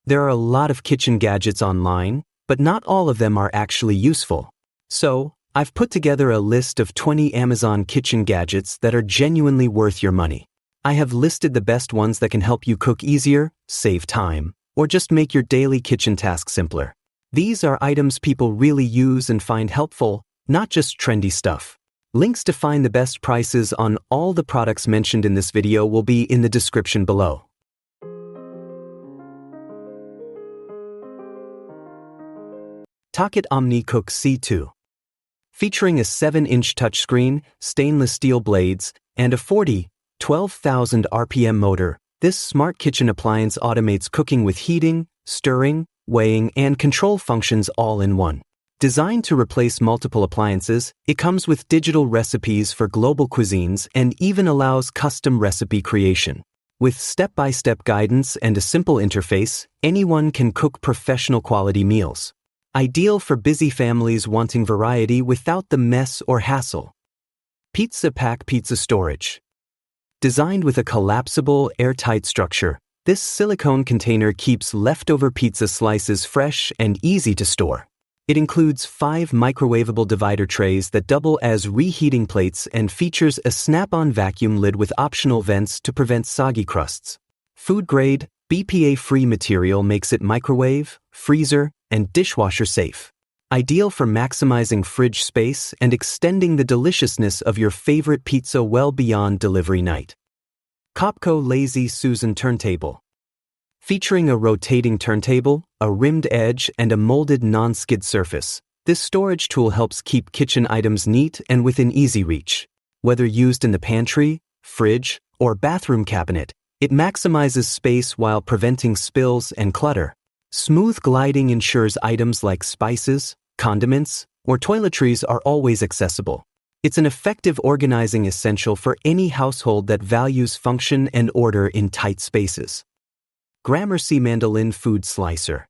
There are a lot of kitchen gadgets online, but not all of them are actually useful. So, I've put together a list of 20 Amazon kitchen gadgets that are genuinely worth your money. I have listed the best ones that can help you cook easier, save time, or just make your daily kitchen tasks simpler. These are items people really use and find helpful, not just trendy stuff. Links to find the best prices on all the products mentioned in this video will be in the description below. Takit OmniCook C2. Featuring a 7-inch touchscreen, stainless steel blades, and a 12,000 RPM motor, this smart kitchen appliance automates cooking with heating, stirring, weighing, and control functions all in one. Designed to replace multiple appliances, it comes with digital recipes for global cuisines and even allows custom recipe creation. With step-by-step guidance and a simple interface, anyone can cook professional quality meals. Ideal for busy families wanting variety without the mess or hassle. Pizza Pack Pizza Storage. Designed with a collapsible, airtight structure, this silicone container keeps leftover pizza slices fresh and easy to store. It includes 5 microwavable divider trays that double as reheating plates and features a snap-on vacuum lid with optional vents to prevent soggy crusts. Food-grade, BPA-free material makes it microwave, freezer, and dishwasher safe. Ideal for maximizing fridge space and extending the deliciousness of your favorite pizza well beyond delivery night. Copco Lazy Susan Turntable. Featuring a rotating turntable, a rimmed edge, and a molded non-skid surface, this storage tool helps keep kitchen items neat and within easy reach. Whether used in the pantry, fridge, or bathroom cabinet, it maximizes space while preventing spills and clutter. Smooth gliding ensures items like spices, condiments, or toiletries are always accessible. It's an effective organizing essential for any household that values function and order in tight spaces. Gramercy Mandolin Food Slicer.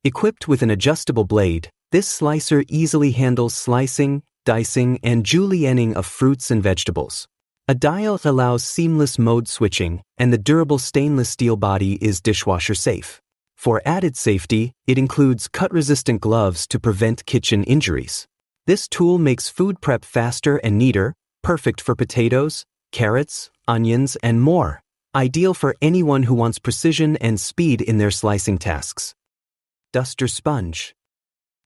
Equipped with an adjustable blade, this slicer easily handles slicing, dicing, and julienning of fruits and vegetables. A dial allows seamless mode switching, and the durable stainless steel body is dishwasher safe. For added safety, it includes cut-resistant gloves to prevent kitchen injuries. This tool makes food prep faster and neater, perfect for potatoes, carrots, onions, and more. Ideal for anyone who wants precision and speed in their slicing tasks. Duster Sponge.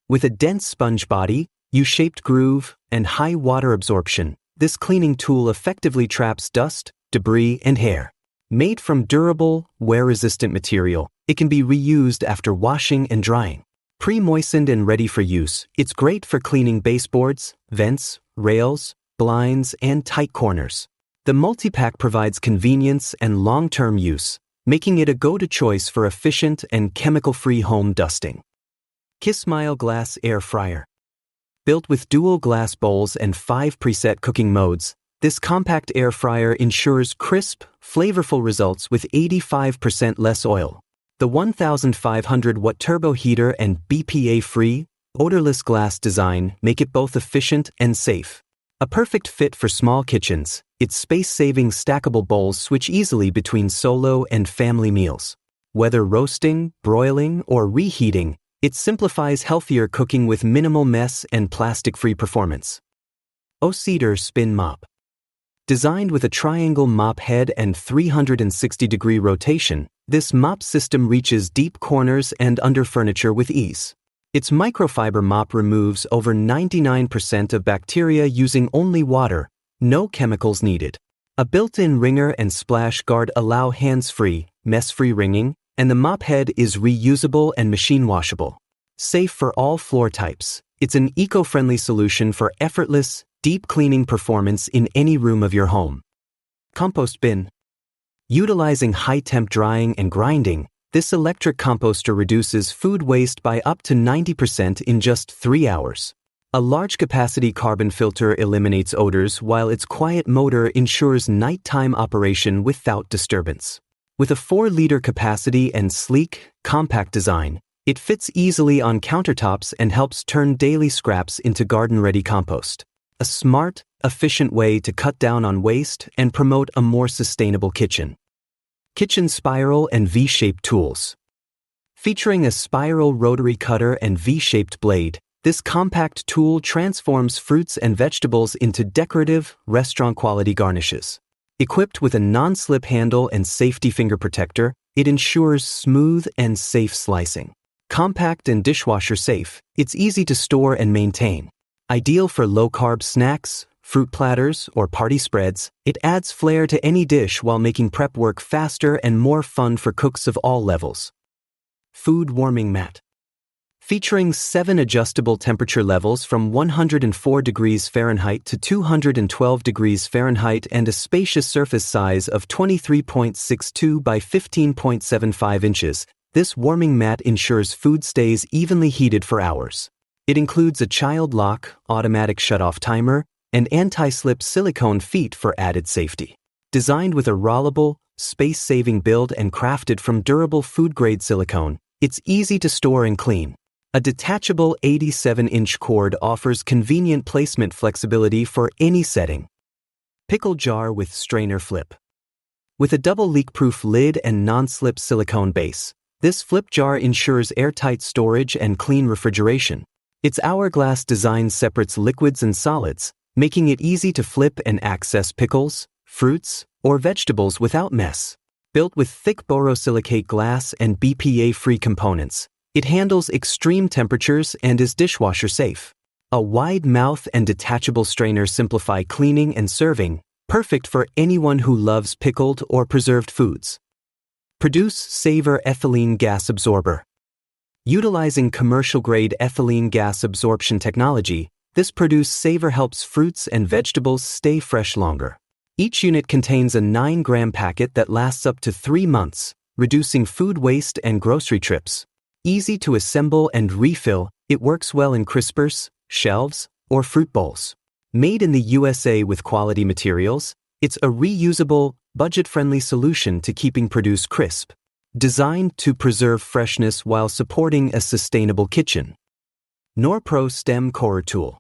With a dense sponge body, U-shaped groove, and high water absorption, this cleaning tool effectively traps dust, debris, and hair. Made from durable, wear-resistant material, it can be reused after washing and drying. Pre-moistened and ready for use, it's great for cleaning baseboards, vents, rails, blinds, and tight corners. The multi-pack provides convenience and long-term use, making it a go-to choice for efficient and chemical-free home dusting. Gizmos Glass Air Fryer. Built with dual glass bowls and 5 preset cooking modes, this compact air fryer ensures crisp, flavorful results with 85% less oil. The 1,500-watt turbo heater and BPA-free, odorless glass design make it both efficient and safe. A perfect fit for small kitchens, its space-saving stackable bowls switch easily between solo and family meals. Whether roasting, broiling, or reheating, it simplifies healthier cooking with minimal mess and plastic-free performance. O-Cedar Spin Mop. Designed with a triangle mop head and 360-degree rotation, this mop system reaches deep corners and under furniture with ease. Its microfiber mop removes over 99% of bacteria using only water, no chemicals needed. A built-in wringer and splash guard allow hands-free, mess-free wringing, and the mop head is reusable and machine washable. Safe for all floor types, it's an eco-friendly solution for effortless, deep cleaning performance in any room of your home. Compost Bin. Utilizing high-temp drying and grinding, this electric composter reduces food waste by up to 90% in just 3 hours. A large-capacity carbon filter eliminates odors while its quiet motor ensures nighttime operation without disturbance. With a 4-liter capacity and sleek, compact design, it fits easily on countertops and helps turn daily scraps into garden-ready compost. A smart, efficient way to cut down on waste and promote a more sustainable kitchen. Kitchen Spiral and V-shaped tools. Featuring a spiral rotary cutter and V-shaped blade, this compact tool transforms fruits and vegetables into decorative, restaurant-quality garnishes. Equipped with a non-slip handle and safety finger protector, it ensures smooth and safe slicing. Compact and dishwasher safe, it's easy to store and maintain. Ideal for low-carb snacks, fruit platters, or party spreads, it adds flair to any dish while making prep work faster and more fun for cooks of all levels. Food warming mat. Featuring 7 adjustable temperature levels from 104 degrees Fahrenheit to 212 degrees Fahrenheit and a spacious surface size of 23.62 by 15.75 inches, this warming mat ensures food stays evenly heated for hours. It includes a child lock, automatic shut-off timer, and anti-slip silicone feet for added safety. Designed with a rollable, space-saving build and crafted from durable food-grade silicone, it's easy to store and clean. A detachable 87-inch cord offers convenient placement flexibility for any setting. Pickle jar with strainer flip. With a double leak-proof lid and non-slip silicone base, this flip jar ensures airtight storage and clean refrigeration. Its hourglass design separates liquids and solids, making it easy to flip and access pickles, fruits, or vegetables without mess. Built with thick borosilicate glass and BPA-free components, it handles extreme temperatures and is dishwasher safe. A wide mouth and detachable strainer simplify cleaning and serving, perfect for anyone who loves pickled or preserved foods. Produce Savor Ethylene Gas Absorber. Utilizing commercial-grade ethylene gas absorption technology, this Produce Savor helps fruits and vegetables stay fresh longer. Each unit contains a 9-gram packet that lasts up to 3 months, reducing food waste and grocery trips. Easy to assemble and refill, it works well in crispers, shelves, or fruit bowls. Made in the USA with quality materials, it's a reusable, budget-friendly solution to keeping Produce crisp. Designed to preserve freshness while supporting a sustainable kitchen. Norpro Stem Corer Tool.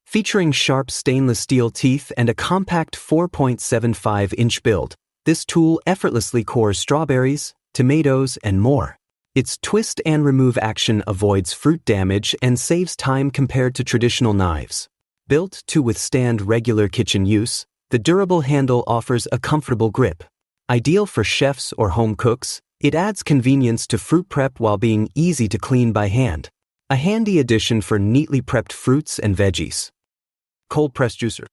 Featuring sharp stainless steel teeth and a compact 4.75-inch build, this tool effortlessly cores strawberries, tomatoes, and more. Its twist and remove action avoids fruit damage and saves time compared to traditional knives. Built to withstand regular kitchen use, the durable handle offers a comfortable grip. Ideal for chefs or home cooks, it adds convenience to fruit prep while being easy to clean by hand. A handy addition for neatly prepped fruits and veggies. Cold press juicer.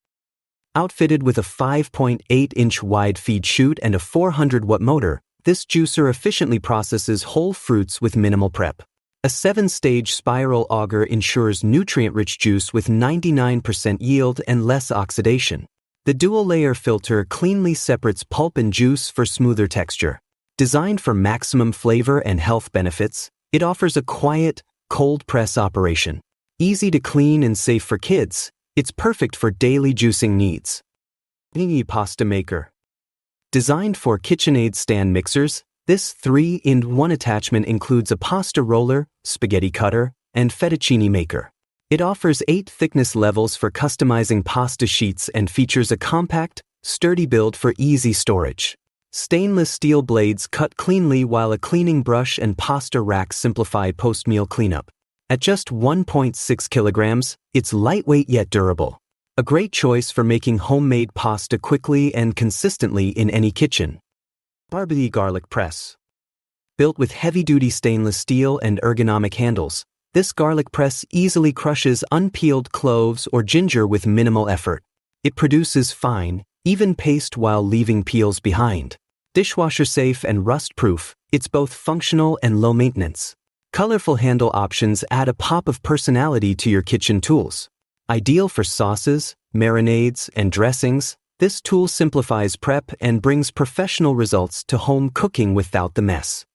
Outfitted with a 5.8-inch wide feed chute and a 400-watt motor, this juicer efficiently processes whole fruits with minimal prep. A 7-stage spiral auger ensures nutrient-rich juice with 99% yield and less oxidation. The dual-layer filter cleanly separates pulp and juice for smoother texture. Designed for maximum flavor and health benefits, it offers a quiet, cold press operation. Easy to clean and safe for kids, it's perfect for daily juicing needs. Mini Pasta Maker. Designed for KitchenAid stand mixers, this 3-in-1 attachment includes a pasta roller, spaghetti cutter, and fettuccine maker. It offers 8 thickness levels for customizing pasta sheets and features a compact, sturdy build for easy storage. Stainless steel blades cut cleanly while a cleaning brush and pasta rack simplify post-meal cleanup. At just 1.6 kilograms, it's lightweight yet durable. A great choice for making homemade pasta quickly and consistently in any kitchen. Barbie Garlic Press. Built with heavy-duty stainless steel and ergonomic handles, this garlic press easily crushes unpeeled cloves or ginger with minimal effort. It produces fine, even paste while leaving peels behind. Dishwasher safe and rust-proof, it's both functional and low maintenance. Colorful handle options add a pop of personality to your kitchen tools. Ideal for sauces, marinades, and dressings, this tool simplifies prep and brings professional results to home cooking without the mess.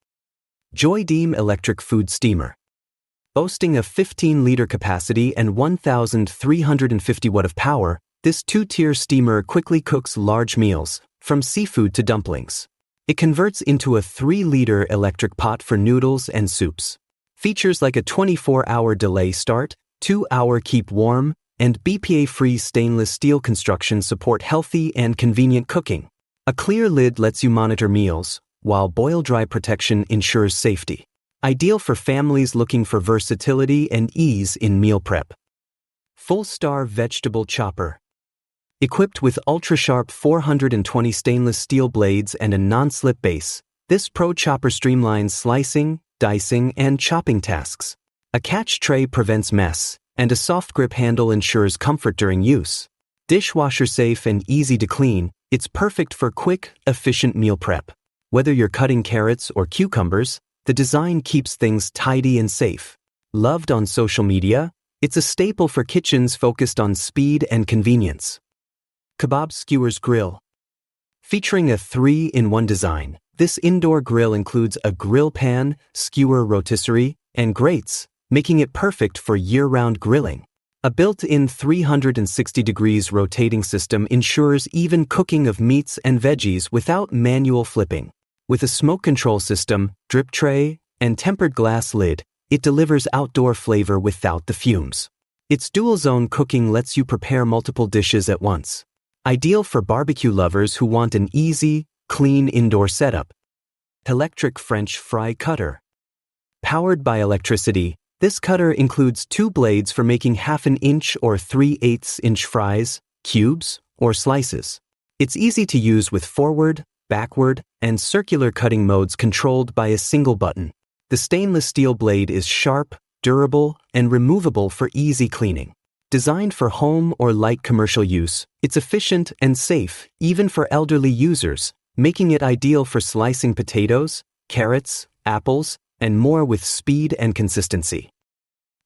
Joy-Deem Electric Food Steamer. Boasting a 15-liter capacity and 1,350 watt of power, this 2-tier steamer quickly cooks large meals, from seafood to dumplings. It converts into a 3-liter electric pot for noodles and soups. Features like a 24-hour delay start, 2-hour keep warm, and BPA-free stainless steel construction support healthy and convenient cooking. A clear lid lets you monitor meals, while boil-dry protection ensures safety. Ideal for families looking for versatility and ease in meal prep. Full-Star Vegetable Chopper. Equipped with ultra-sharp 420 stainless steel blades and a non-slip base, this Pro Chopper streamlines slicing, dicing, and chopping tasks. A catch tray prevents mess, and a soft grip handle ensures comfort during use. Dishwasher safe and easy to clean, it's perfect for quick, efficient meal prep. Whether you're cutting carrots or cucumbers, the design keeps things tidy and safe. Loved on social media, it's a staple for kitchens focused on speed and convenience. Kebab Skewers Grill. Featuring a 3-in-1 design, this indoor grill includes a grill pan, skewer rotisserie, and grates, making it perfect for year-round grilling. A built-in 360 degrees rotating system ensures even cooking of meats and veggies without manual flipping. With a smoke control system, drip tray, and tempered glass lid, it delivers outdoor flavor without the fumes. Its dual-zone cooking lets you prepare multiple dishes at once. Ideal for barbecue lovers who want an easy, clean indoor setup. Electric French Fry Cutter. Powered by electricity, this cutter includes 2 blades for making 1/2 inch or 3/8 inch fries, cubes, or slices. It's easy to use with forward, backward, and circular cutting modes controlled by a single button. The stainless steel blade is sharp, durable, and removable for easy cleaning. Designed for home or light commercial use, it's efficient and safe even for elderly users, making it ideal for slicing potatoes, carrots, apples, and more with speed and consistency.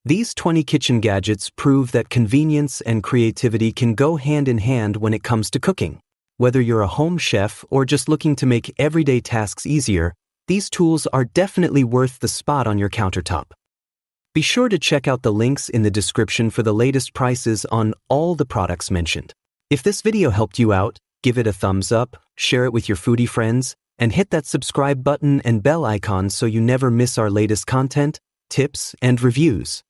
These 20 kitchen gadgets prove that convenience and creativity can go hand in hand when it comes to cooking. Whether you're a home chef or just looking to make everyday tasks easier, these tools are definitely worth the spot on your countertop. Be sure to check out the links in the description for the latest prices on all the products mentioned. If this video helped you out, give it a thumbs up, share it with your foodie friends, and hit that subscribe button and bell icon so you never miss our latest content, tips, and reviews.